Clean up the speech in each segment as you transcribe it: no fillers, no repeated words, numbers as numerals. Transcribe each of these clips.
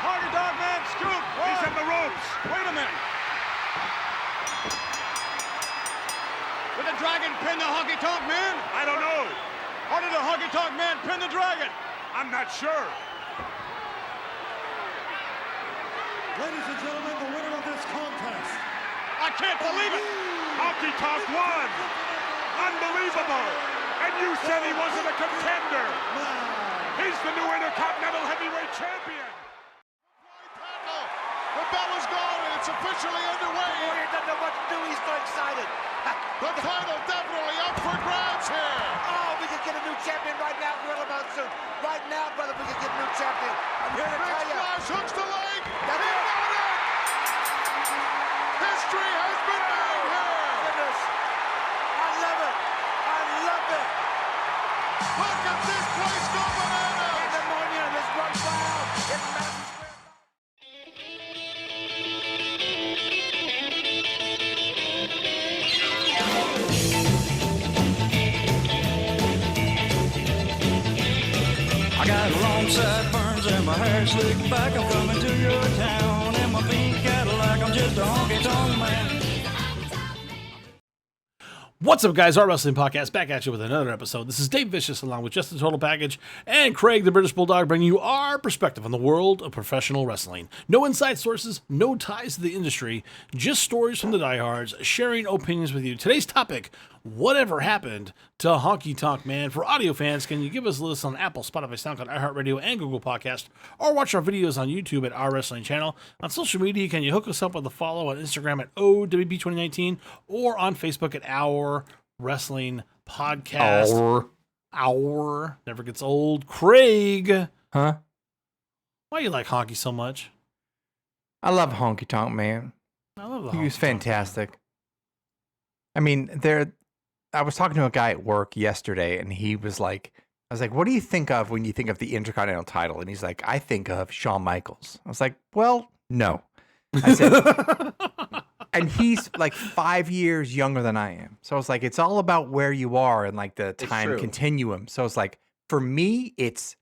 Honky Tonk Man, scoop. He's in the ropes. Wait a minute. Did the Dragon pin the Honky Tonk Man? I don't know. Or did the Honky Tonk Man pin the Dragon? I'm not sure. Ladies and gentlemen, the winner of this contest. I can't believe it. Honky Tonk won. Unbelievable. And you said he wasn't a contender. He's the new Intercontinental Heavyweight Champion. The bell is gone and it's officially underway. Warrior doesn't know what to do. He's so excited. The title definitely up for grabs here. Oh, we could get a new champion right now, Gorilla Monsoon. Right now, brother, we could get a new champion. I'm here to Big tell you. splash, hooks the leg. That's He it. got it. History has been made here. Goodness. I love it. I love it. Look at this place go bananas. Pandemonium is run wild. It's Madison Square. I got long sideburns and my hair slicked back. I'm coming to your town in my pink Cadillac. I'm just a honky tonk man. What's up, guys? Our Wrestling Podcast back at you with another episode. This is Dave Vicious along with Just the Total Package and Craig the British Bulldog, bringing you our perspective on the world of professional wrestling. No inside sources, no ties to the industry, just stories from the diehards, sharing opinions with you. Today's topic: whatever happened to Honky Tonk Man? For audio fans, can you give us a listen on Apple, Spotify, SoundCloud, iHeartRadio, and Google Podcast, or watch our videos on YouTube at Our Wrestling Channel? On social media, can you hook us up with a follow on Instagram at O.W.P 2019 or on Facebook at Our Wrestling Podcast? Our never gets old. Craig, Huh? why you like Honky so much? I love Honky Tonk Man. I love the He was Honky Tonk fantastic. I mean, I was talking to a guy at work yesterday, and he was like, I was like, what do you think of when you think of the Intercontinental title? And he's like, I think of Shawn Michaels. I was like, well, no. I said, and he's like 5 years younger than I am. So it's like, it's all about where you are and like the time continuum. So it's like, for me, it's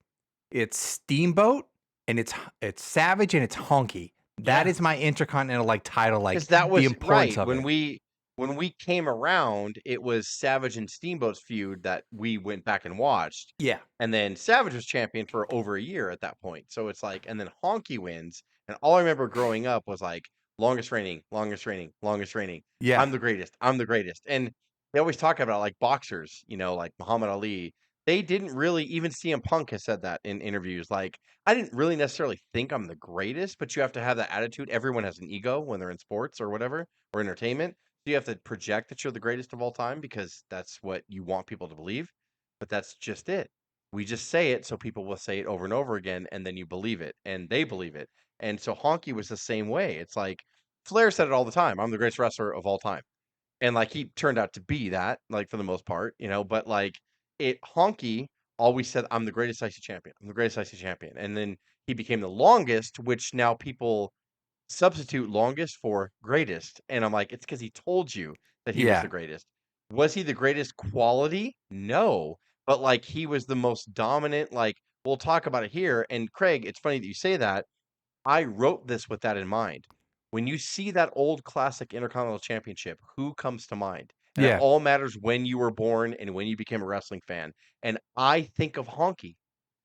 Steamboat and it's Savage and it's Honky. That is my Intercontinental like title, like that was the importance right. of it. When we came around, it was Savage and Steamboat's feud that we went back and watched. Yeah. And then Savage was champion for over a year at that point. So it's like, and then Honky wins. And all I remember growing up was like, longest reigning, longest reigning, longest reigning. Yeah. I'm the greatest. I'm the greatest. And they always talk about like boxers, you know, like Muhammad Ali. They didn't really, even CM Punk has said that in interviews. Like, I didn't really necessarily think I'm the greatest, but you have to have that attitude. Everyone has an ego when they're in sports or whatever, or entertainment. So you have to project that you're the greatest of all time because that's what you want people to believe. But that's just it. We just say it so people will say it over and over again, and then you believe it, and they believe it. And so Honky was the same way. It's like Flair said it all the time. I'm the greatest wrestler of all time. And like he turned out to be that, like for the most part, you know, but like Honky always said, I'm the greatest IC champion. I'm the greatest IC champion. And then he became the longest, which now people substitute longest for greatest. And I'm like, it's because he told you that he was the greatest. Was he the greatest quality? No. But like he was the most dominant, like we'll talk about it here. And Craig, it's funny that you say that. I wrote this with that in mind. When you see that old classic Intercontinental Championship, who comes to mind? And it all matters when you were born and when you became a wrestling fan. And I think of Honky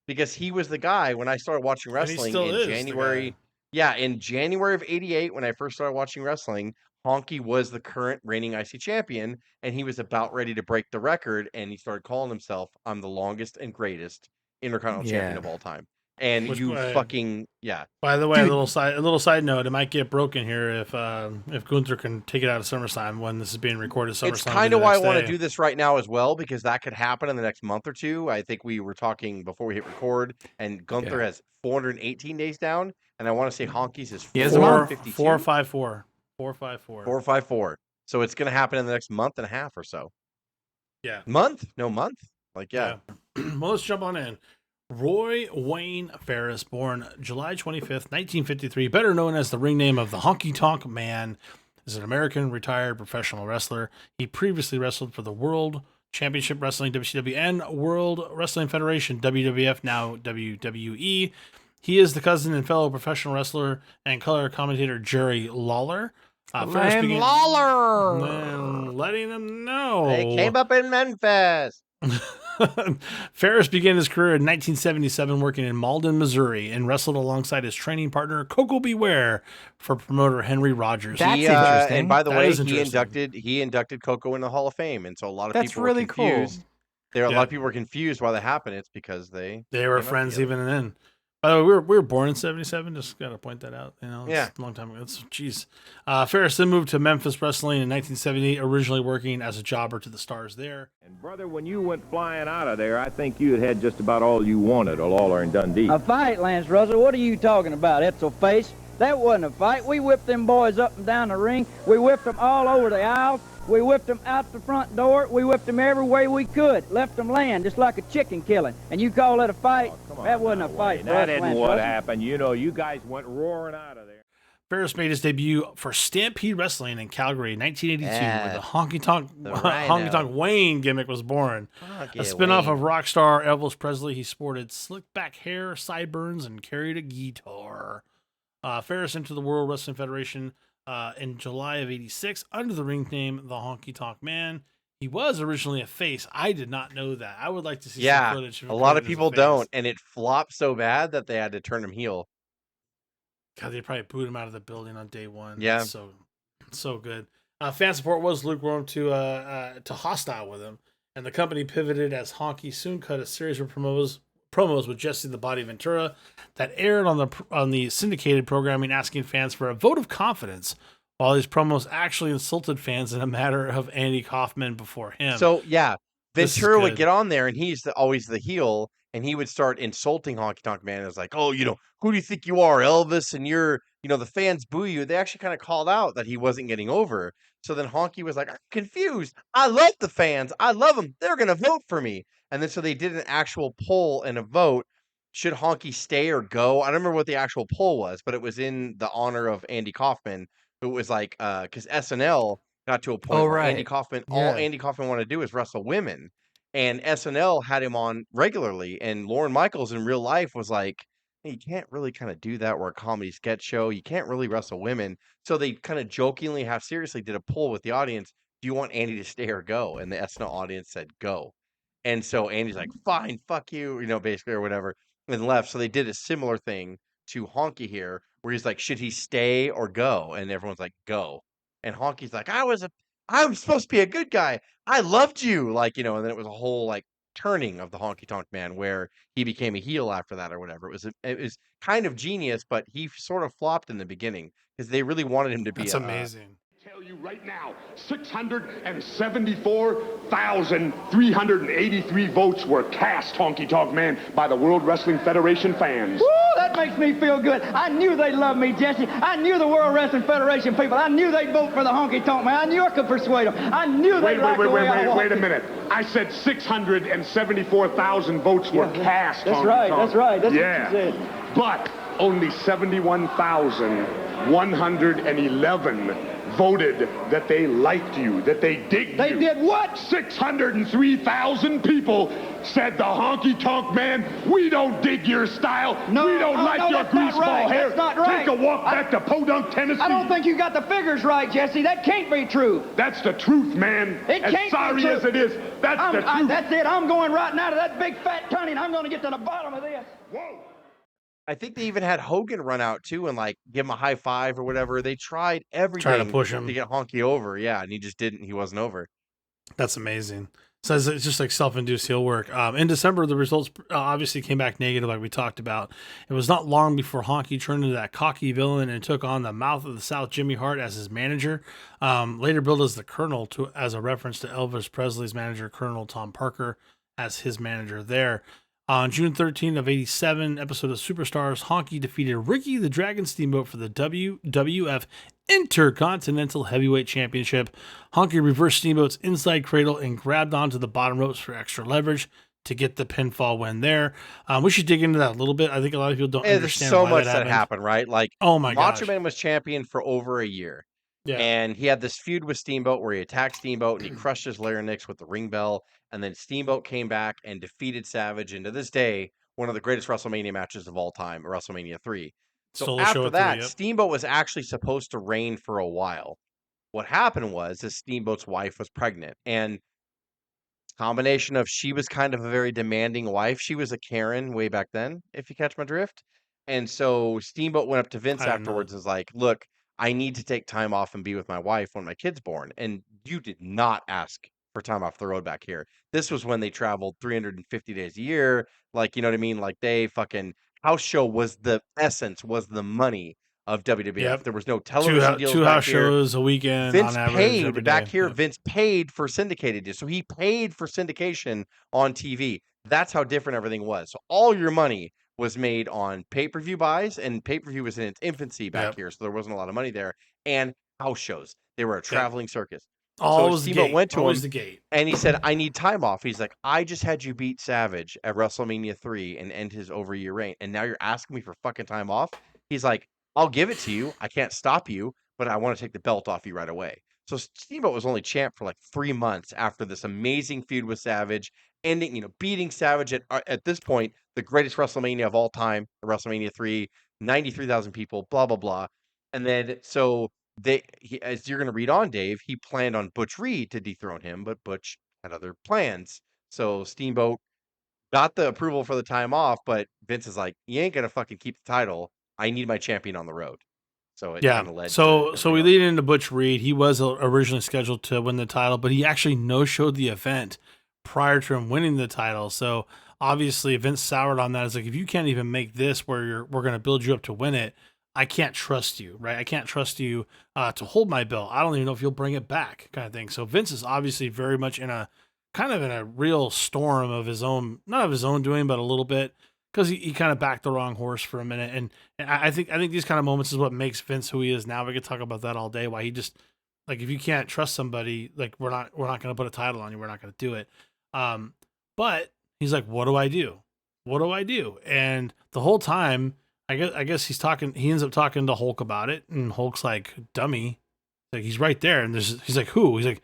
because he was the guy when I started watching wrestling in January. Yeah, in January of '88, when I first started watching wrestling, Honky was the current reigning IC champion, and he was about ready to break the record, and he started calling himself, I'm the longest and greatest Intercontinental champion of all time. And By the way, dude, a little side note, it might get broken here if Gunther can take it out of SummerSlam when this is being recorded. SummerSlam. It's kind of why I want to do this right now as well, because that could happen in the next month or two. I think we were talking before we hit record, and Gunther has 418 days down, and I want to say Honky's is 452. 454. 454. So it's going to happen in the next month and a half or so. Yeah. Month? No, month? Like, yeah. Well, let's jump on in. Roy Wayne Ferris, born July 25th, 1953, better known as the ring name of the Honky Tonk Man, is an American retired professional wrestler. He previously wrestled for the World Championship Wrestling, WCW, and World Wrestling Federation, WWF, now WWE. He is the cousin and fellow professional wrestler and color commentator Jerry Lawler. Lawler! Letting them know. They came up in Memphis. Ferris began his career in 1977 working in Malden, Missouri, and wrestled alongside his training partner Coco Beware for promoter Henry Rogers. That's interesting. And by the That way, is he inducted Coco in the Hall of Fame, and so a lot of That's people really were confused. cool. A lot of people were confused why that happened. It's because they were friends even then. By the way, we were born in 77. Just got to point that out. It's a long time ago. Jeez. Ferris then moved to Memphis Wrestling in 1978, originally working as a jobber to the Stars there. And brother, when you went flying out of there, I think you had just about all you wanted, Lawler and Dundee. A fight, Lance Russell? What are you talking about, Etzel Face? That wasn't a fight. We whipped them boys up and down the ring. We whipped them all over the aisles. We whipped them out the front door. We whipped them every way we could. Left them laying just like a chicken killing. And you call that a fight? That wasn't a fight. That isn't what happened. You guys went roaring out of there. Ferris made his debut for Stampede Wrestling in Calgary in 1982, where the Honky Tonk Wayne gimmick was born. A spinoff of rock star Elvis Presley, he sported slick back hair, sideburns, and carried a guitar. Ferris entered the World Wrestling Federation in July of '86 under the ring name The Honky Tonk Man. He was originally a face. I did not know that. I would like to see some footage. A lot of people don't, and it flopped so bad that they had to turn him heel. God, they probably booed him out of the building on day one. Yeah, that's so good. Fan support was lukewarm to hostile with him, and the company pivoted as Honky soon cut a series of promos with Jesse the Body Ventura that aired on the syndicated programming, asking fans for a vote of confidence, while these promos actually insulted fans in a matter of Andy Kaufman before him. So Ventura would get on there, and he's always the heel, and he would start insulting Honky Tonk Man. It's like, oh, who do you think you are, Elvis? And you're, the fans boo you. They actually kind of called out that he wasn't getting over. So then Honky was like, I'm confused. I love the fans. I love them. They're going to vote for me. And then so they did an actual poll and a vote. Should Honky stay or go? I don't remember what the actual poll was, but it was in the honor of Andy Kaufman, who was like, because SNL got to a point where Andy Kaufman, all Andy Kaufman wanted to do is wrestle women. And SNL had him on regularly. And Lorne Michaels in real life was like, hey, you can't really kind of do that. We're a comedy sketch show. You can't really wrestle women. So they kind of jokingly, half seriously, did a poll with the audience. Do you want Andy to stay or go? And the SNL audience said go. And so Andy's like, fine, fuck you, basically, or whatever, and left. So they did a similar thing to Honky here, where he's like, should he stay or go? And everyone's like, go. And Honky's like, I'm supposed to be a good guy. I loved you. And then it was a whole turning of the Honky Tonk Man where he became a heel after that or whatever. It was kind of genius, but he sort of flopped in the beginning because they really wanted him to be. That's amazing. Tell you right now, 674,383 votes were cast, Honky Tonk Man, by the World Wrestling Federation fans. Woo, that makes me feel good. I knew they'd love me, Jesse. I knew the World Wrestling Federation people. I knew they'd vote for the Honky Tonk Man. I knew I could persuade them. I knew they'd like the way I walked. Wait a minute. I said 674,000 votes were cast, That's Honky right, Tonk. that's right. That's what you said. But only 71,111 voted that they liked you, that they digged you. They did what? 603,000 people said the Honky Tonk Man, we don't dig your style. No, we don't like your greaseball hair. That's not right. Take a walk back to Podunk, Tennessee. I don't think you got the figures right, Jesse. That can't be true. That's the truth, man. It as can't sorry be true. as it is, that's the truth. That's it. I'm going right now to that big fat tunny, and I'm going to get to the bottom of this. Whoa. I think they even had Hogan run out too and give him a high five or whatever. They tried everything trying to push him to get Honky over. Yeah, and he just didn't. He wasn't over. That's amazing. So it's just self-induced heel work. In December, the results obviously came back negative, like we talked about. It was not long before Honky turned into that cocky villain and took on the Mouth of the South Jimmy Hart as his manager. Later billed as the Colonel as a reference to Elvis Presley's manager, Colonel Tom Parker, as his manager there. On June 13 of 87, episode of Superstars, Honky defeated Ricky the Dragon Steamboat for the WWF Intercontinental Heavyweight Championship. Honky reversed Steamboat's inside cradle and grabbed onto the bottom ropes for extra leverage to get the pinfall win there. We should dig into that a little bit. I think a lot of people don't understand there's so why much that happened, right? Oh my gosh. Macho Man was champion for over a year. Yeah. And he had this feud with Steamboat where he attacked Steamboat and he crushed his larynx with the ring bell. And then Steamboat came back and defeated Savage. And to this day, one of the greatest WrestleMania matches of all time, WrestleMania 3. So Stole the show after at that, 3, yep. Steamboat was actually supposed to reign for a while. What happened was Steamboat's wife was pregnant, and combination of she was kind of a very demanding wife. She was a Karen way back then, if you catch my drift. And so Steamboat went up to Vince I don't know. afterwards and was like, look, I need to take time off and be with my wife when my kid's born. And you did not ask for time off the road back here. This was when they traveled 350 days a year. Like, you know what I mean? Like they fucking house show was the essence, was the money of WWF. Yep. There was no television deals two back house here. shows a weekend Vince on average every paid day. back here. Yep. Vince paid for syndicated deals. So he paid for syndication on TV. That's how different everything was. So all your money was made on pay-per-view buys, and pay-per-view was in its infancy back here, so there wasn't a lot of money there. And house shows. They were a traveling circus. Always so the Steamboat gate. went to Always him, the gate. and he said, I need time off. He's like, I just had you beat Savage at WrestleMania 3 and end his over-a-year reign, and now you're asking me for fucking time off? He's like, I'll give it to you. I can't stop you, but I want to take the belt off you right away. So Steamboat was only champ for like 3 months after this amazing feud with Savage, ending, beating Savage at this point, the greatest WrestleMania of all time, WrestleMania 3, 93,000 people, blah, blah, blah. And then, so as you're going to read on, Dave, he planned on Butch Reed to dethrone him, but Butch had other plans. So Steamboat got the approval for the time off, but Vince is like, you ain't going to fucking keep the title. I need my champion on the road. So it kind of led so to so we lead into Butch Reed. He was originally scheduled to win the title, but he actually no-showed the event prior to him winning the title. So obviously Vince soured on that. It's like, if you can't even make this where we're going to build you up to win it, I can't trust you, right? I can't trust you to hold my belt. I don't even know if you'll bring it back, kind of thing. So Vince is obviously very much in a real storm of his own, not of his own doing, but a little bit, because he kind of backed the wrong horse for a minute. And I think these kind of moments is what makes Vince who he is now. We could talk about that all day. Why he just, like, if you can't trust somebody, like, we're not going to put a title on you. We're not going to do it. But he's like, what do I do? What do I do? And the whole time, I guess he ends up talking to Hulk about it, and Hulk's like, dummy. Like, he's right there. And he's like, who? He's like,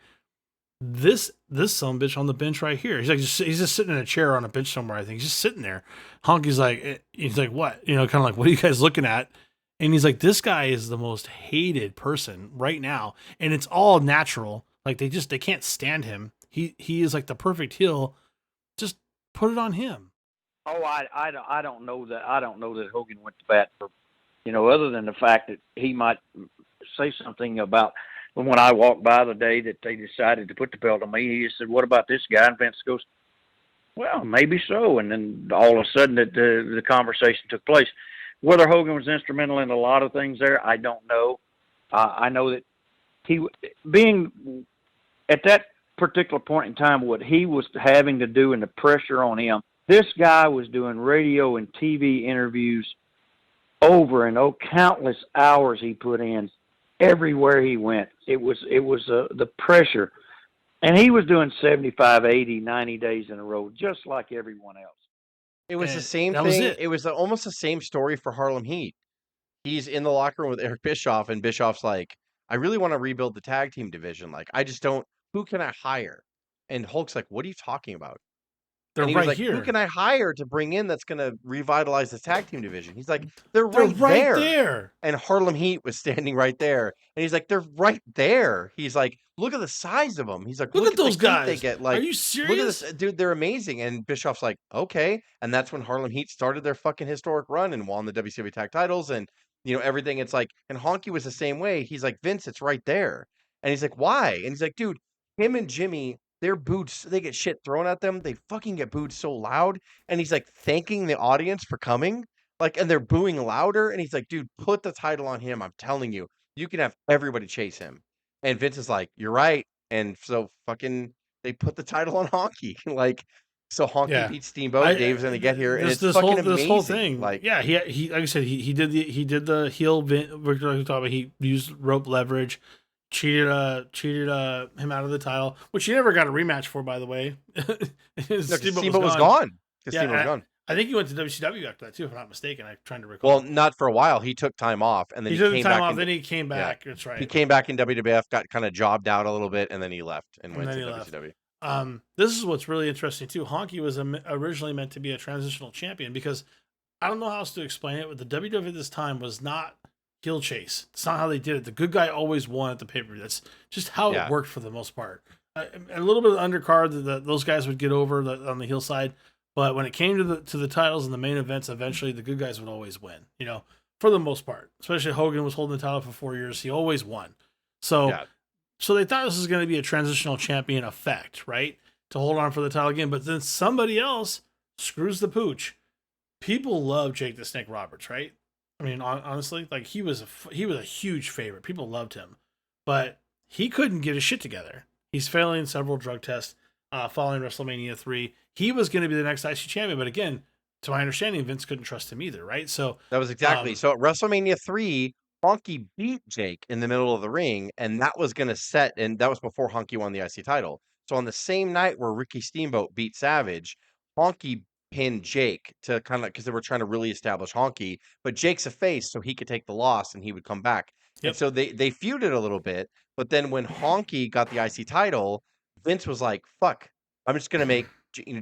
this sumbitch on the bench right here. He's like, he's just sitting in a chair on a bench somewhere. I think he's just sitting there. Honky's like, what? Kind of like, what are you guys looking at? And he's like, this guy is the most hated person right now, and it's all natural. Like, they can't stand him. He is like the perfect heel. Just put it on him. Oh, I don't know that. I don't know that Hogan went to bat for, other than the fact that he might say something about when I walked by the day that they decided to put the belt on me. He said, "What about this guy?" And Vince goes, "Well, maybe so." And then all of a sudden, the conversation took place. Whether Hogan was instrumental in a lot of things there, I don't know. I know that he, being at that particular point in time, what he was having to do and the pressure on him. This guy was doing radio and TV interviews over and countless hours he put in everywhere he went. It was the pressure. And he was doing 75, 80, 90 days in a row, just like everyone else. It was the same thing. It was almost the same story for Harlem Heat. He's in the locker room with Eric Bischoff, and Bischoff's like, I really want to rebuild the tag team division. Like, I just don't, who can I hire? And Hulk's like, what are you talking about? They're and he right was like, here. Who can I hire to bring in that's going to revitalize the tag team division? He's like, they're right there. And Harlem Heat was standing right there. And he's like, they're right there. He's like, look at the size of them. He's like, look at those guys. They get. Like, are you serious? Look at this, dude. They're amazing. And Bischoff's like, okay. And that's when Harlem Heat started their fucking historic run and won the WCW tag titles and everything. It's like, and Honky was the same way. He's like, Vince, it's right there. And he's like, why? And he's like, dude, him and Jimmy. They're booed. They get shit thrown at them. They fucking get booed so loud. And he's like thanking the audience for coming. Like, and they're booing louder. And he's like, dude, put the title on him. I'm telling you, you can have everybody chase him. And Vince is like, you're right. And so fucking, they put the title on Honky. Like, so Honky beats Steamboat. Dave's going to get here. And it's fucking amazing. This whole thing. Like, yeah, he like I said, he did the heel. He used rope leverage. Cheated him out of the title, which he never got a rematch for, by the way. Steamboat was gone. I think he went to WCW after that too, if I'm not mistaken. I'm trying to recall. Well, not for a while. He took time off, and then he came back. Then he came back. Yeah. That's right. He came back in WWF, got kind of jobbed out a little bit, and then he left and went to WCW. this is what's really interesting too. Honky was originally meant to be a transitional champion because I don't know how else to explain it, but the WWE at this time was not heel chase. It's not how they did it. The good guy always won at the pay-per-view. That's just how it worked for the most part. A little bit of undercard, those guys would get over on the heel side, but when it came to the titles and the main events, eventually the good guys would always win. You know, for the most part. Especially Hogan was holding the title for 4 years. He always won. So they thought this was going to be a transitional champion effect, right? To hold on for the title again. But then somebody else screws the pooch. People love Jake the Snake Roberts, right? I mean, honestly, like he was a huge favorite. People loved him, but he couldn't get his shit together. He's failing several drug tests following WrestleMania 3. He was going to be the next IC champion, but again, to my understanding, Vince couldn't trust him either, right? So that was exactly so. At WrestleMania 3, Honky beat Jake in the middle of the ring, and that was going to set, and that was before Honky won the IC title. So on the same night where Ricky Steamboat beat Savage, Honky pinned Jake to kind of, because they were trying to really establish Honky, but Jake's a face, so he could take the loss and he would come back. Yep. And so they feuded a little bit, but then when Honky got the IC title, Vince was like, fuck, I'm just going to make,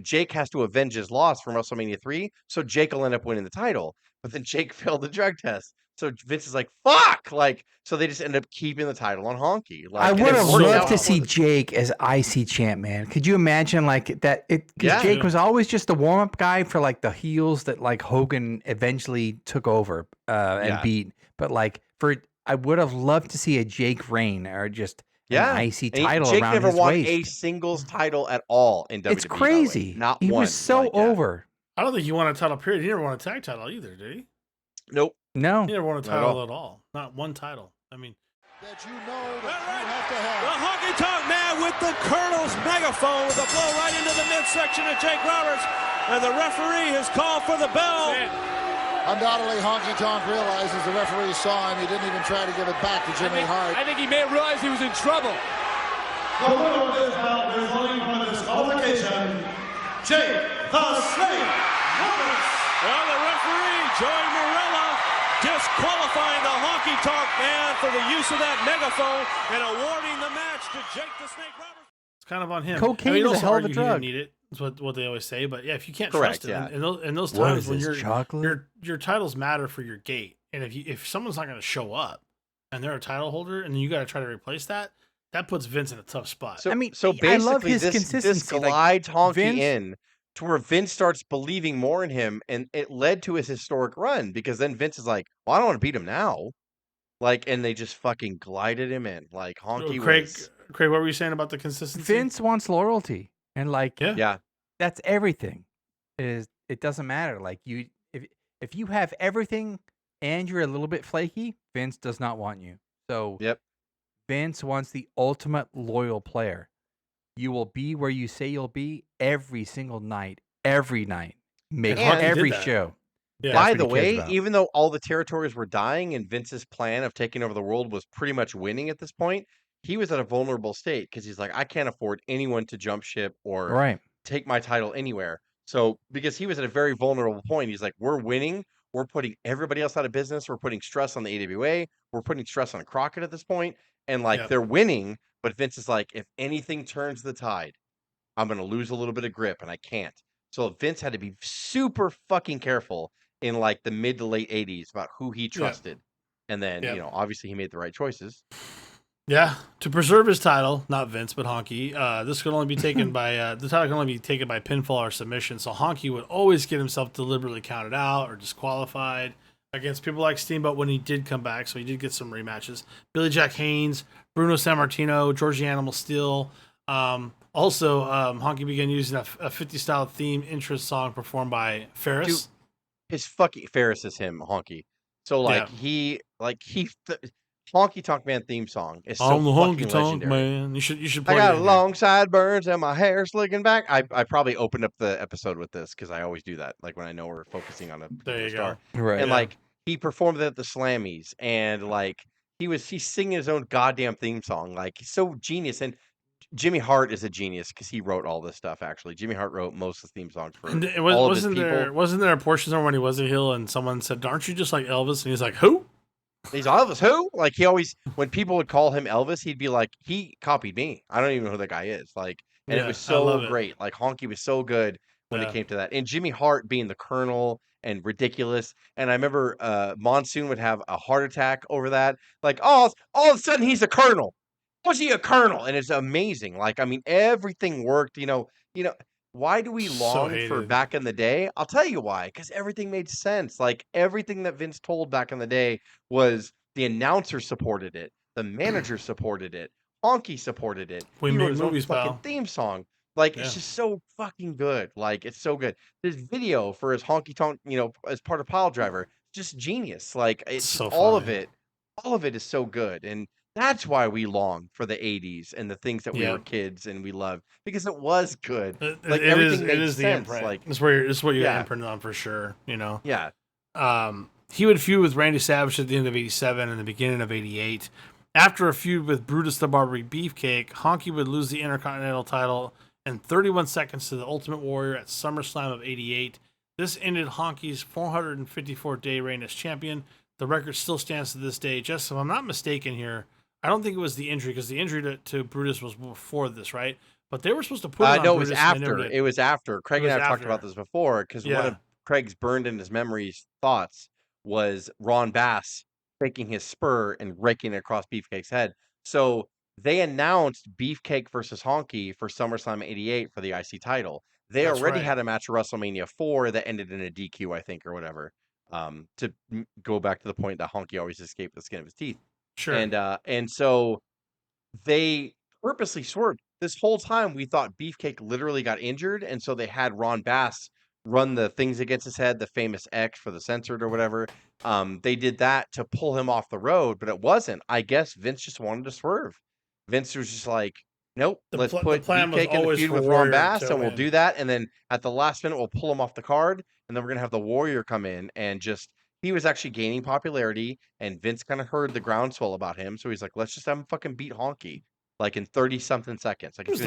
Jake has to avenge his loss from WrestleMania 3, so Jake will end up winning the title. But then Jake failed the drug test. So Vince is like, fuck! Like, so they just end up keeping the title on Honky. Like, I would have loved to see Jake as IC champ, man. Could you imagine like that? Because Jake was always just the warm-up guy for like the heels that like Hogan eventually took over and beat. But like I would have loved to see a Jake reign or just an IC title Jake around never his won waist. a singles title at all in WWE. It's crazy. Not he one. Was so over. I don't think he won a title period. He never won a tag title either, did he? Nope. No. He never won a title at all. Not one title. I mean, that you know that you have to have. The Honky Tonk Man with the Colonel's megaphone with a blow right into the midsection of Jake Roberts, and the referee has called for the bell. Undoubtedly, Honky Tonk realizes the referee saw him. He didn't even try to give it back to Jimmy Hart. I think he may have realized he was in trouble. The winner of this bout is running for disqualification, Jake the Snake Roberts. Well, the referee, Joey Morella, disqualifying the Honky Tonk Man for the use of that megaphone and awarding the match to Jake the Snake Roberts. It's kind of on him. Cocaine is a hell of a drug. Need it. That's what they always say. But yeah, if you can't Correct, trust it, in those times when your titles matter for your gate, and if someone's not going to show up and they're a title holder, and then you got to try to replace that puts Vince in a tough spot. So, I mean, so basically, I love his this consistency. glides Honky in to where Vince starts believing more in him, and it led to his historic run because then Vince is like, "Well, I don't want to beat him now," like, and they just fucking glided him in. Like Honky. Craig, what were you saying about the consistency? Vince wants loyalty, and like, yeah, that's everything. It doesn't matter. Like if you have everything and you're a little bit flaky, Vince does not want you. So Vince wants the ultimate loyal player. You will be where you say you'll be every single night, every night, every show. Yeah, by the way, even though all the territories were dying and Vince's plan of taking over the world was pretty much winning at this point, he was at a vulnerable state because he's like, I can't afford anyone to jump ship or take my title anywhere. So because he was at a very vulnerable point, he's like, we're winning. We're putting everybody else out of business. We're putting stress on the AWA. We're putting stress on Crockett at this point. And like they're winning, but Vince is like, if anything turns the tide, I'm going to lose a little bit of grip and I can't. So Vince had to be super fucking careful in like the mid to late 80s about who he trusted. And then, obviously he made the right choices. Yeah, to preserve his title, not Vince, but Honky. This could only be taken by the title can only be taken by pinfall or submission. So Honky would always get himself deliberately counted out or disqualified against people like Steamboat when he did come back. So he did get some rematches. Billy Jack Haynes, Bruno Sammartino, Georgie Animal Steel. Also, Honky began using a 50 style theme interest song performed by Ferris. Dude, his fucking Ferris is him, Honky. So like Honky Tonk Man theme song is so I'm the fucking Honky Tonk legendary. Man. You should play I got it long sideburns and my hair slicking back. I probably opened up the episode with this because I always do that. Like when I know we're focusing on a star. Right. And like he performed it at the Slammies and like he's singing his own goddamn theme song. Like he's so genius. And Jimmy Hart is a genius because he wrote all this stuff. Actually, Jimmy Hart wrote most of the theme songs for all of his people. Wasn't there a portion somewhere when he was a heel and someone said, "Aren't you just like Elvis?" And he's like, "Who?" He's Elvis. Who? Like he always, when people would call him Elvis, he'd be like, he copied me. I don't even know who that guy is. Like and it was so great. Like Honky was so good when it came to that, and Jimmy Hart being the Colonel and ridiculous. And I remember Monsoon would have a heart attack over that. Like, all of a sudden he's a colonel. Was he a colonel? And it's amazing. Like, I mean, everything worked. Why do we long for back in the day? I'll tell you why. Because everything made sense. Like everything that Vince told back in the day was the announcer supported it, the manager supported it, Honky supported it. We he made wrote his movies, own fucking pal. theme song. Like it's just so fucking good. Like it's so good. This video for his Honky Tonk, as part of Pile Driver, just genius. Like it's so all funny. of it is so good. And that's why we long for the 80s and the things that we were kids and we loved, because it was good. Like everything made sense. The imprint. Like it's what you got imprinted on for sure. Yeah. He would feud with Randy Savage at the end of '87 and the beginning of '88. After a feud with Brutus the Barber Beefcake, Honky would lose the Intercontinental title in 31 seconds to the Ultimate Warrior at SummerSlam of '88. This ended Honky's 454-day reign as champion. The record still stands to this day. Just if I'm not mistaken here, I don't think it was the injury, because the injury to Brutus was before this, right? But they were supposed to put it on no, Brutus. it was after. Craig and I have talked about this before, because one of Craig's burned in his memories thoughts was Ron Bass taking his spur and raking it across Beefcake's head. So they announced Beefcake versus Honky for SummerSlam '88 for the IC title. They already had a match at WrestleMania 4 that ended in a DQ, I think, or whatever. To go back to the point that Honky always escaped the skin of his teeth. Sure. And so they purposely swerved. This whole time we thought Beefcake literally got injured, and so they had Ron Bass run the things against his head, the famous X for the censored or whatever. They did that to pull him off the road, but it wasn't. I guess Vince just wanted to swerve. Vince was just like, nope, let's put Beefcake in the feud with Ron Bass, and we'll do that. And then at the last minute, we'll pull him off the card, and then we're going to have the Warrior come in and just... He was actually gaining popularity, and Vince kind of heard the groundswell about him, so he's like, let's just have him fucking beat Honky, like in 30-something seconds. Like it was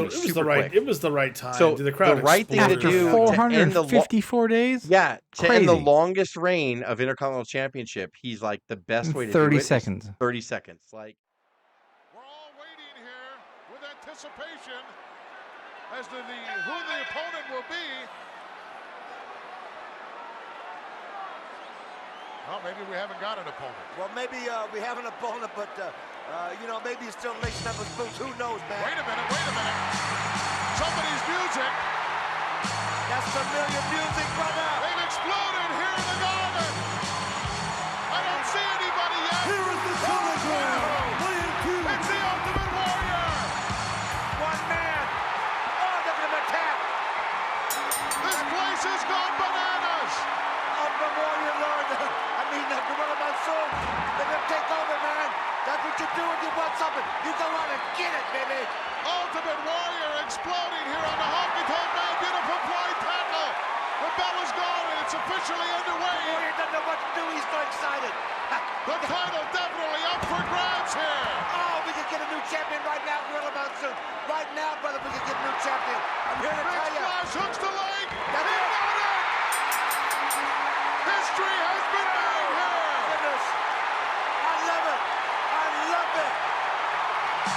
the right time. So the crowd the right thing to do 454 days? Yeah, to end the longest reign of Intercontinental Championship, he's like the best way to do it. 30 seconds. 30 seconds. Like, we're all waiting here with anticipation as to who the opponent will be. Well, maybe we haven't got an opponent. Well, maybe we have an opponent, but, maybe he's still lacing up his boots. Who knows, man? Wait a minute. Somebody's music. That's familiar music, brother. They've exploded here in the garden. I don't see anybody yet. Here is the challenger, It's the Ultimate Warrior. One man. Oh, look at him attack. This place has gone bananas. Ultimate Warrior, Lord. Gorilla Monsoon. They're going to take over, man. That's what you do when you want something. You go out and get it, baby. Ultimate Warrior exploding here on the Honky Tonk Man. Beautiful fly tackle. The bell is gone, and it's officially underway. Warrior doesn't know what to do. He's so excited. The title definitely up for grabs here. Oh, we could get a new champion right now, Gorilla Monsoon. Right now, brother, we could get a new champion. I'm here to tell you. Flash hooks the leg. That's it. History has been made here. Goodness. I love it.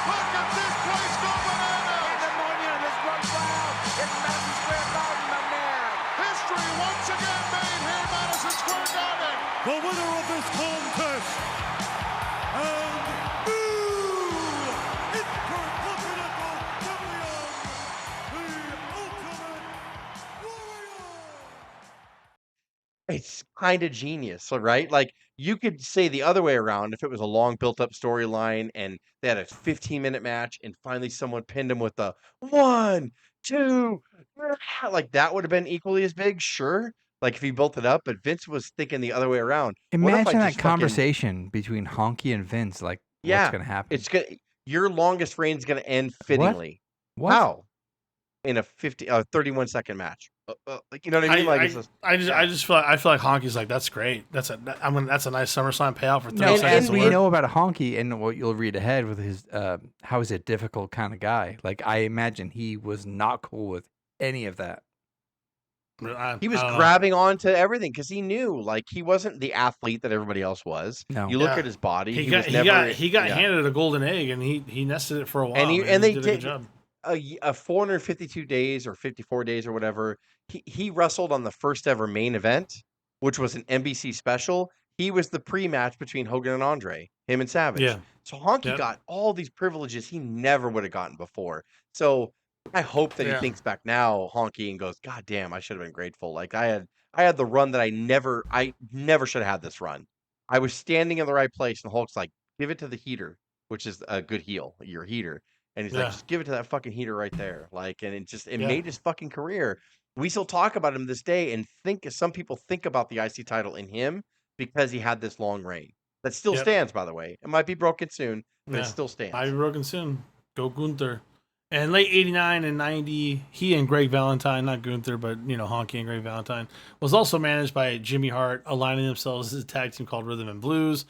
Look at this place go bananas. Pandemonium has run wild in Madison Square Garden, my man. History once again made here in Madison Square Garden. the winner of this contest, and new Intercontinental Champion, the Ultimate Warrior. it's kind of genius, right? Like, you could say the other way around if it was a long built-up storyline and they had a 15-minute match and finally someone pinned him with the 1, 2, like that would have been equally as big, sure. Like if he built it up, but Vince was thinking the other way around. Imagine that conversation between Honky and Vince. Like, what's going to happen? It's good. Your longest reign is going to end fittingly. What? How? In a 31-second match. You know what I mean? I just feel like Honky's like, that's great. That's a nice SummerSlam payout for 30 seconds. And we know about Honky and what you'll read ahead with his how is it difficult kind of guy. Like, I imagine he was not cool with any of that. He was grabbing onto everything because he knew, like, he wasn't the athlete that everybody else was. No. You look at his body. He got handed a golden egg, and he nested it for a while. And they did a good job. a 452 days or 54 days or whatever. He wrestled on the first ever main event, which was an NBC special. He was the pre-match between Hogan and Andre, him and Savage. Yeah. So Honky Yep. got all these privileges he never would have gotten before. So I hope that he Yeah. thinks back now, Honky, and goes, God damn, I should have been grateful. Like I had the run that I never should have had this run. I was standing in the right place, and Hulk's like, give it to the heater, which is a good heel, your heater. And he's like, Yeah. just give it to that fucking heater right there. Like, and it Yeah. made his fucking career. We still talk about him this day and some people think about the IC title in him because he had this long reign. That still Yep. stands, by the way. It might be broken soon, but it Yeah. still stands. Might be broken soon. Go Gunther. And late 89 and 90, he and Greg Valentine, not Gunther, but, Honky and Greg Valentine, was also managed by Jimmy Hart, aligning themselves as a tag team called Rhythm and Blues.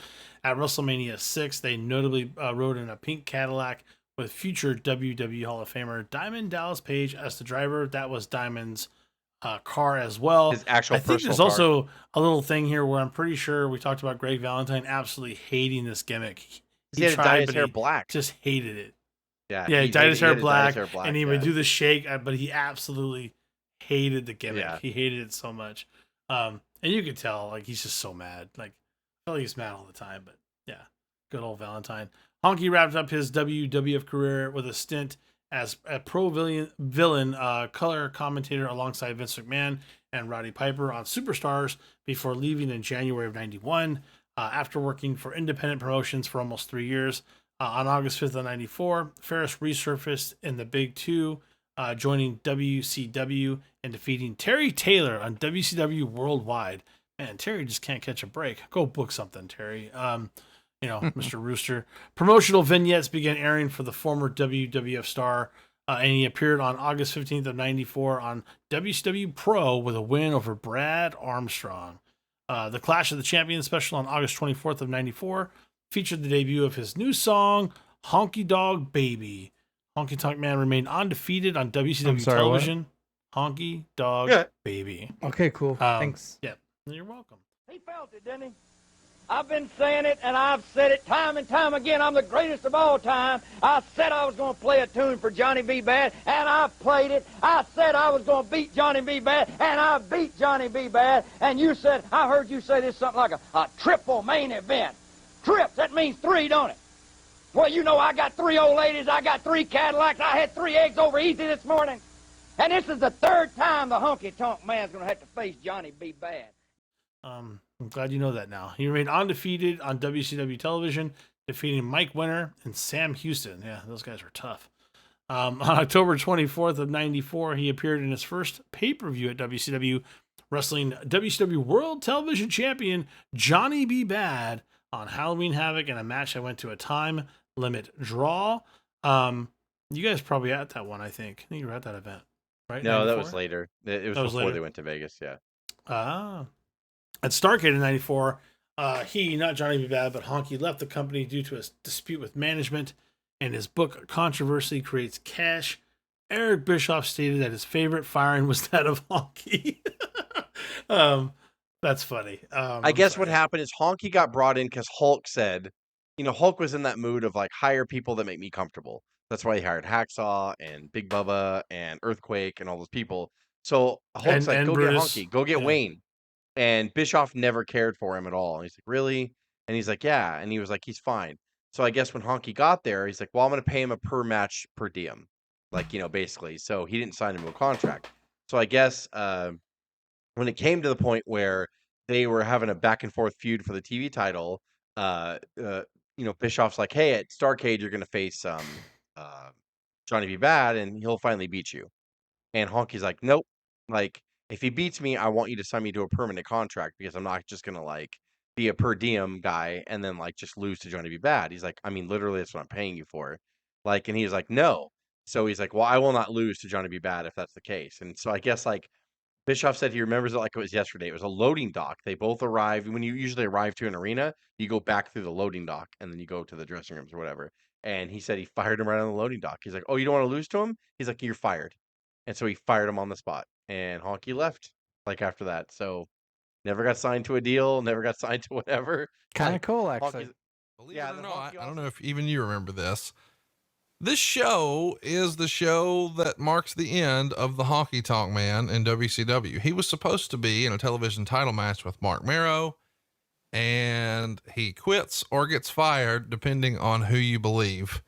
At WrestleMania 6, they notably rode in a pink Cadillac with future WWE Hall of Famer Diamond Dallas Page as the driver. That was Diamond's car as well. His actual I think personal there's car. also a little thing here where I'm pretty sure we talked about Greg Valentine absolutely hating this gimmick. He had to dye his but hair he black. just hated it. Yeah, He dyed his hair had to dye his black, hair black, and he yeah. would do the shake, but he absolutely hated the gimmick. Yeah. He hated it so much. And you could tell, like, he's just so mad. Like, I feel like he's mad all the time, but yeah, good old Valentine. Honky wrapped up his WWF career with a stint as a pro villain color commentator alongside Vince McMahon and Roddy Piper on Superstars before leaving in January of 91. After working for independent promotions for almost 3 years, on August 5th of 94, Ferris resurfaced in the Big Two, joining WCW and defeating Terry Taylor on WCW Worldwide. Man, Terry just can't catch a break. Go book something, Terry. Mr. Rooster. Promotional vignettes began airing for the former WWF star, and he appeared on August 15th of 94 on WCW Pro with a win over Brad Armstrong. The Clash of the Champions special on August 24th of 94 featured the debut of his new song, Honky Dog Baby. Honky Tonk Man remained undefeated on WCW television. Honky Dog Baby. Okay, cool. Thanks. Yeah, you're welcome. He felt it, didn't he? I've been saying it, and I've said it time and time again. I'm the greatest of all time. I said I was going to play a tune for Johnny B. Bad, and I played it. I said I was going to beat Johnny B. Bad, and I beat Johnny B. Bad. And you said, I heard you say this something like a triple main event. Trips, that means 3, don't it? Well, you know I got 3 old ladies, I got 3 Cadillacs, I had 3 eggs over easy this morning. And this is the 3rd time the Honky Tonk Man's going to have to face Johnny B. Bad. I'm glad you know that now. He remained undefeated on WCW television, defeating Mike Winter and Sam Houston. Yeah, those guys were tough. On October 24th of 94, he appeared in his first pay-per-view at WCW, wrestling WCW World Television Champion Johnny B. Bad on Halloween Havoc in a match that went to a time limit draw. You guys probably at that one, I think. I think you were at that event, right? No, 94? that was later. It was before later. they went to Vegas, yeah. At Starrcade in 94, he, not Johnny B. Bad, but Honky, left the company due to a dispute with management, and his book, Controversy Creates Cash. Eric Bischoff stated that his favorite firing was that of Honky. That's funny. I guess what happened is Honky got brought in because Hulk said, Hulk was in that mood of like, hire people that make me comfortable. That's why he hired Hacksaw and Big Bubba and Earthquake and all those people. So Hulk's like, go Brutus. get Honky, go get Wayne. And Bischoff never cared for him at all. And he's like, really? And he's like, yeah. And he was like, he's fine. So I guess when Honky got there, he's like, well, I'm going to pay him a per match per diem. Like, basically. So he didn't sign him to a contract. So I guess when it came to the point where they were having a back and forth feud for the TV title, Bischoff's like, hey, at Starrcade, you're going to face Johnny B. Bad, and he'll finally beat you. And Honky's like, nope. Like, if he beats me, I want you to sign me to a permanent contract because I'm not just going to, like, be a per diem guy and then, like, just lose to Johnny B. Bad. He's like, I mean, literally, that's what I'm paying you for. Like, and he's like, no. So he's like, well, I will not lose to Johnny B. Bad if that's the case. And so I guess, like, Bischoff said he remembers it like it was yesterday. It was a loading dock. They both arrived. When you usually arrive to an arena, you go back through the loading dock and then you go to the dressing rooms or whatever. And he said he fired him right on the loading dock. He's like, oh, you don't want to lose to him? He's like, you're fired. And so he fired him on the spot. And Honky left, like, after that. So never got signed to a deal, never got signed to whatever. Kind of Like, cool, actually. Believe it or not, I don't know if even you remember this. This show is the show that marks the end of the Honky Tonk Man in WCW. He was supposed to be in a television title match with Mark Marrow, and he quits or gets fired, depending on who you believe.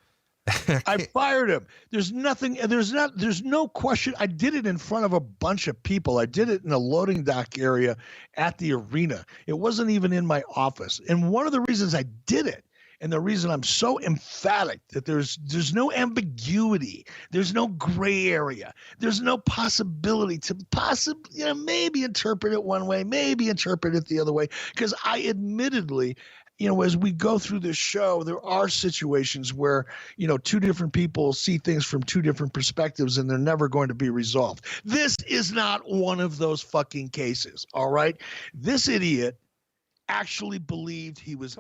I fired him. There's no question. I did it in front of a bunch of people. I did it in the loading dock area at the arena. It wasn't even in my office. And one of the reasons I did it, and the reason I'm so emphatic that there's no ambiguity, there's no gray area, there's no possibility to maybe interpret it one way, maybe interpret it the other way, because I admittedly, as we go through this show, there are situations where, two different people see things from two different perspectives and they're never going to be resolved. This is not one of those fucking cases, all right? This idiot actually believed he was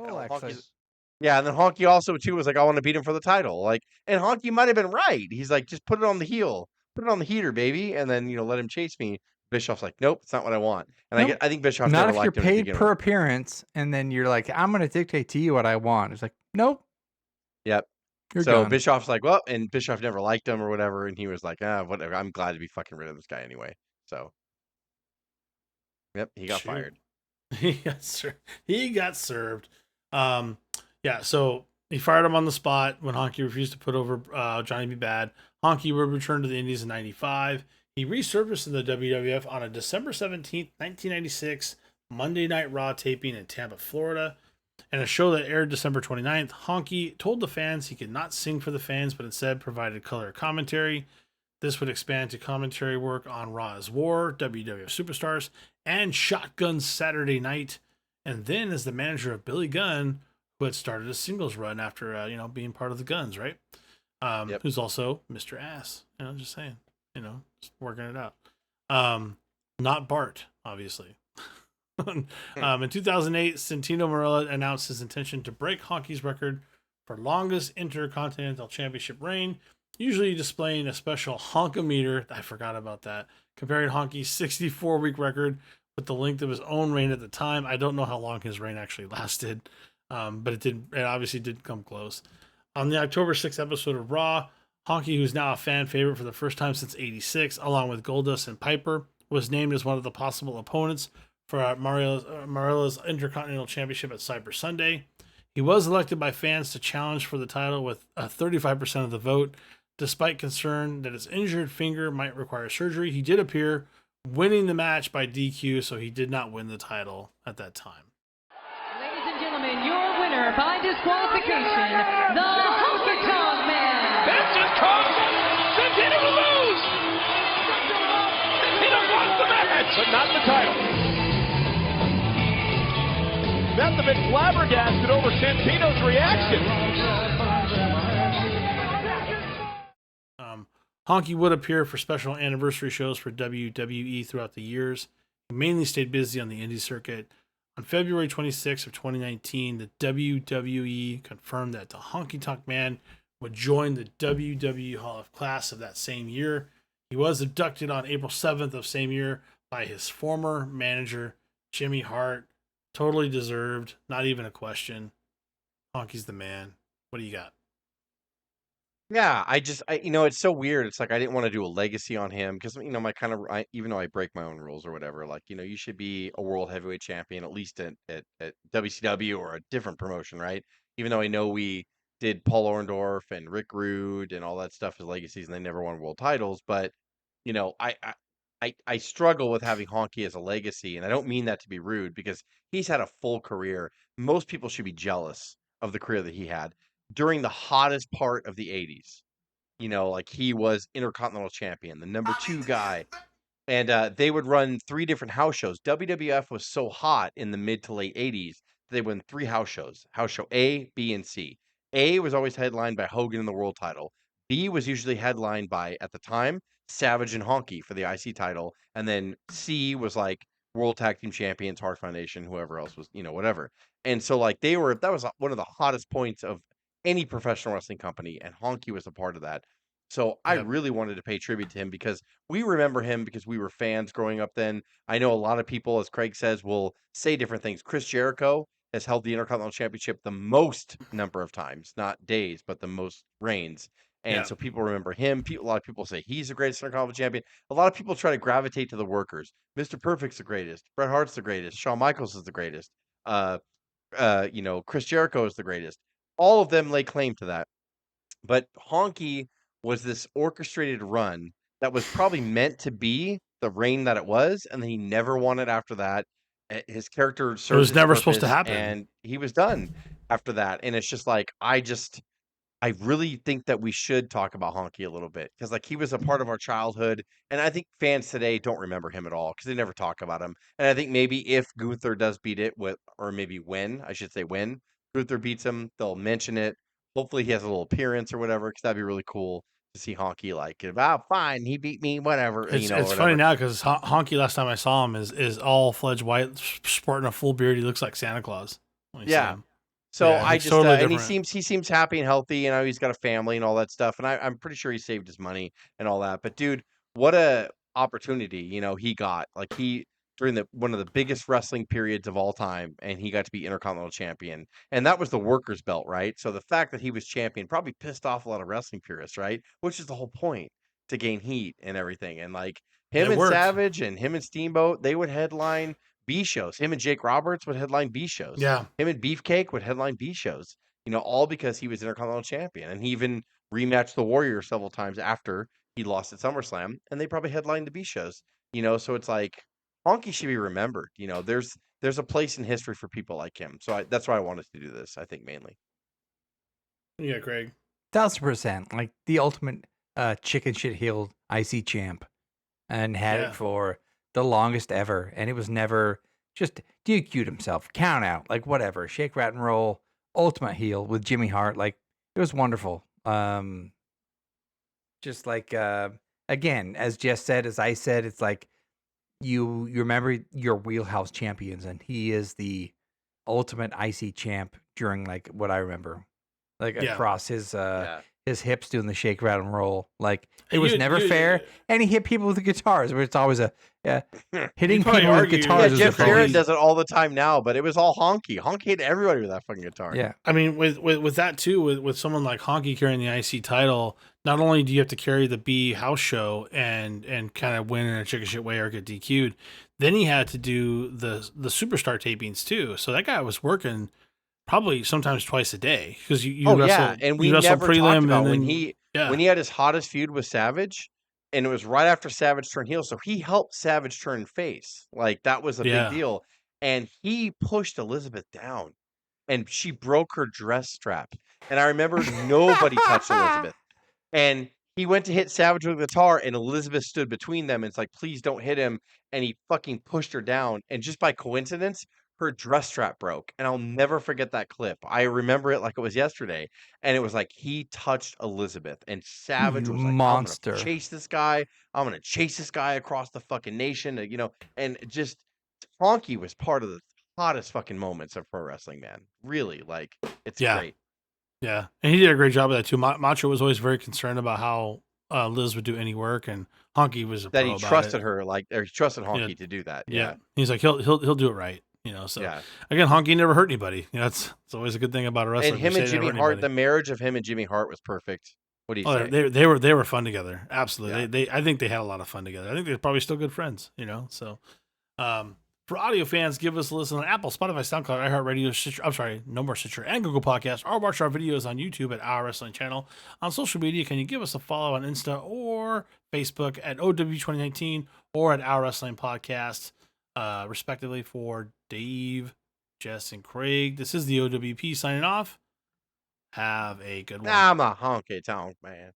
Yeah, and then Honky also too was like, I want to beat him for the title. Like, and Honky might have been right. He's like, just put it on the heel, put it on the heater, baby, and then let him chase me. Bischoff's like, nope, it's not what I want. And Nope. I think Bischoff Not never if liked you're him to paid begin per with. appearance, and then you're like, I'm going to dictate to you what I want. It's like, nope. Yep. You're so gone. Bischoff's like, well, and Bischoff never liked him or whatever, and he was like, whatever. I'm glad to be fucking rid of this guy anyway. Yep, he got fired. He got served. Yeah, so he fired him on the spot when Honky refused to put over Johnny B. Bad. Honky would return to the Indies in 95. He resurfaced in the WWF on a December 17th, 1996 Monday Night Raw taping in Tampa, Florida. In a show that aired December 29th, Honky told the fans he could not sing for the fans, but instead provided color commentary. This would expand to commentary work on Raw is War, WWF Superstars, and Shotgun Saturday Night. And then as the manager of Billy Gunn, who had started a singles run after, being part of the Guns, right? Who's also Mr. Ass. Just saying. Just working it out. Not Bart, obviously. In 2008, Santino Marella announced his intention to break Honky's record for longest Intercontinental Championship reign, usually displaying a special honkometer. I forgot about that. Comparing Honky's 64-week record with the length of his own reign at the time. I don't know how long his reign actually lasted, but it obviously did come close. On the October 6th episode of Raw, Honky, who's now a fan favorite for the first time since '86, along with Goldust and Piper, was named as one of the possible opponents for Marella's Intercontinental Championship at Cyber Sunday. He was elected by fans to challenge for the title with 35% of the vote. Despite concern that his injured finger might require surgery, he did appear, winning the match by DQ, so he did not win the title at that time. Ladies and gentlemen, your winner by disqualification, the Honky Tonk Man. That's just cause Santino will lose. Santino won the match, but not the title. Must have been flabbergasted over Santino's reaction. Honky would appear for special anniversary shows for WWE throughout the years. He mainly stayed busy on the indie circuit. On February 26th of 2019, the WWE confirmed that the Honky Tonk Man would join the WWE Hall of Class of that same year. He was inducted on April 7th of same year by his former manager, Jimmy Hart. Totally deserved. Not even a question. Honky's the man. What do you got? Yeah, it's so weird. It's like I didn't want to do a legacy on him because even though I break my own rules or whatever, you should be a world heavyweight champion at least at WCW or a different promotion, right? Even though I know we did Paul Orndorff and Rick Rude and all that stuff as legacies, and they never won world titles, but I struggle with having Honky as a legacy, and I don't mean that to be rude because he's had a full career. Most people should be jealous of the career that he had during the hottest part of the 80s. He was Intercontinental Champion, the number 2 guy. And they would run 3 different house shows. WWF was so hot in the mid to late 80s, they won 3 house shows. House show A, B, and C. A was always headlined by Hogan in the world title. B was usually headlined by, at the time, Savage and Honky for the IC title. And then C was like World Tag Team Champions, Hart Foundation, whoever else was, whatever. And so that was one of the hottest points of any professional wrestling company, and Honky was a part of that. So I really wanted to pay tribute to him because we remember him because we were fans growing up then. I know a lot of people, as Craig says, will say different things. Chris Jericho has held the Intercontinental Championship the most number of times, not days, but the most reigns. And so people remember him. A lot of people say he's the greatest Intercontinental champion. A lot of people try to gravitate to the workers. Mr. Perfect's the greatest. Bret Hart's the greatest. Shawn Michaels is the greatest. Chris Jericho is the greatest. All of them lay claim to that. But Honky was this orchestrated run that was probably meant to be the reign that it was, and then he never won it after that. His character served was its never supposed to purpose, happen. and he was done after that. And it's just like I really think that we should talk about Honky a little bit because, like, he was a part of our childhood, and I think fans today don't remember him at all because they never talk about him. And I think maybe if Gunther does beat it or maybe when Gunther beats him, they'll mention it. Hopefully, he has a little appearance or whatever because that'd be really cool to see Honky like, fine, he beat me, whatever. It's funny now because Honky, last time I saw him, is all fledged white, sporting a full beard. He looks like Santa Claus. Yeah. So Yeah, I just totally and different. he seems happy and healthy. He's got a family and all that stuff. And I'm pretty sure he saved his money and all that. But dude, what a opportunity, he got. Like during one of the biggest wrestling periods of all time, and he got to be Intercontinental Champion. And that was the workers' belt, right? So the fact that he was champion probably pissed off a lot of wrestling purists, right? Which is the whole point, to gain heat and everything. And like him It and worked. Savage and him and Steamboat, they would headline B shows. Him and Jake Roberts would headline B shows. Yeah. Him and Beefcake would headline B shows. All because he was Intercontinental Champion. And he even rematched the Warrior several times after he lost at SummerSlam, and they probably headlined the B shows. So it's like Honky should be remembered. There's a place in history for people like him. So that's why I wanted to do this, I think, mainly. Yeah, Craig. 1,000%. Like the ultimate chicken shit heeled IC champ, and had it for the longest ever. And it was never just DQ'd himself, count out, like whatever, shake, rat, and roll, ultimate heel with Jimmy Hart. Like it was wonderful. Just like again, as Jess said, as I said, it's like you remember your wheelhouse champions, and he is the ultimate IC champ during like what I remember, like across his hips doing the shake, rattle, and roll. Like it was never fair, and he hit people with the guitars, but it's always hitting people with guitars. Yeah, Jeff Jarrett does it all the time now, but it was all Honky. Honky hit everybody with that fucking guitar. Yeah, I mean, with that too, with someone like Honky carrying the IC title, not only do you have to carry the B house show and kind of win in a chicken shit way or get DQ'd, then he had to do the superstar tapings too. So that guy was working probably sometimes twice a day because you wrestle, and we wrestle never prelim talked about and when he had his hottest feud with Savage, and it was right after Savage turned heel, so he helped Savage turn face. Like that was a big deal, and he pushed Elizabeth down, and she broke her dress strap, and I remember nobody touched Elizabeth, and he went to hit Savage with a guitar, and Elizabeth stood between them, and it's like, please don't hit him, and he fucking pushed her down, and just by coincidence, her dress strap broke, and I'll never forget that clip. I remember it like it was yesterday, and it was like he touched Elizabeth, and Savage was like, monster. I'm gonna chase this guy. I'm gonna chase this guy across the fucking nation, and just Honky was part of the hottest fucking moments of pro wrestling, man. Really, like it's great. Yeah, and he did a great job of that too. Macho was always very concerned about how Liz would do any work, and Honky was that he trusted her, or he trusted Honky to do that. Yeah, he's like he'll do it right. So again, Honky never hurt anybody. It's always a good thing about a wrestler. And him and Jimmy Hart, the marriage of him and Jimmy Hart was perfect. What do you say? They were fun together. Absolutely. I think they had a lot of fun together. I think they're probably still good friends. So for audio fans, give us a listen on Apple, Spotify, SoundCloud, iHeartRadio, Stitcher, No More Stitcher, and Google Podcasts, or watch our videos on YouTube at Our Wrestling Channel. On social media, can you give us a follow on Insta or Facebook at O.W.P 2019 or at Our Wrestling Podcast, respectively. For Dave, Jess, and Craig, this is the O.W.P signing off. Have a good one. I'm a honky tonk man.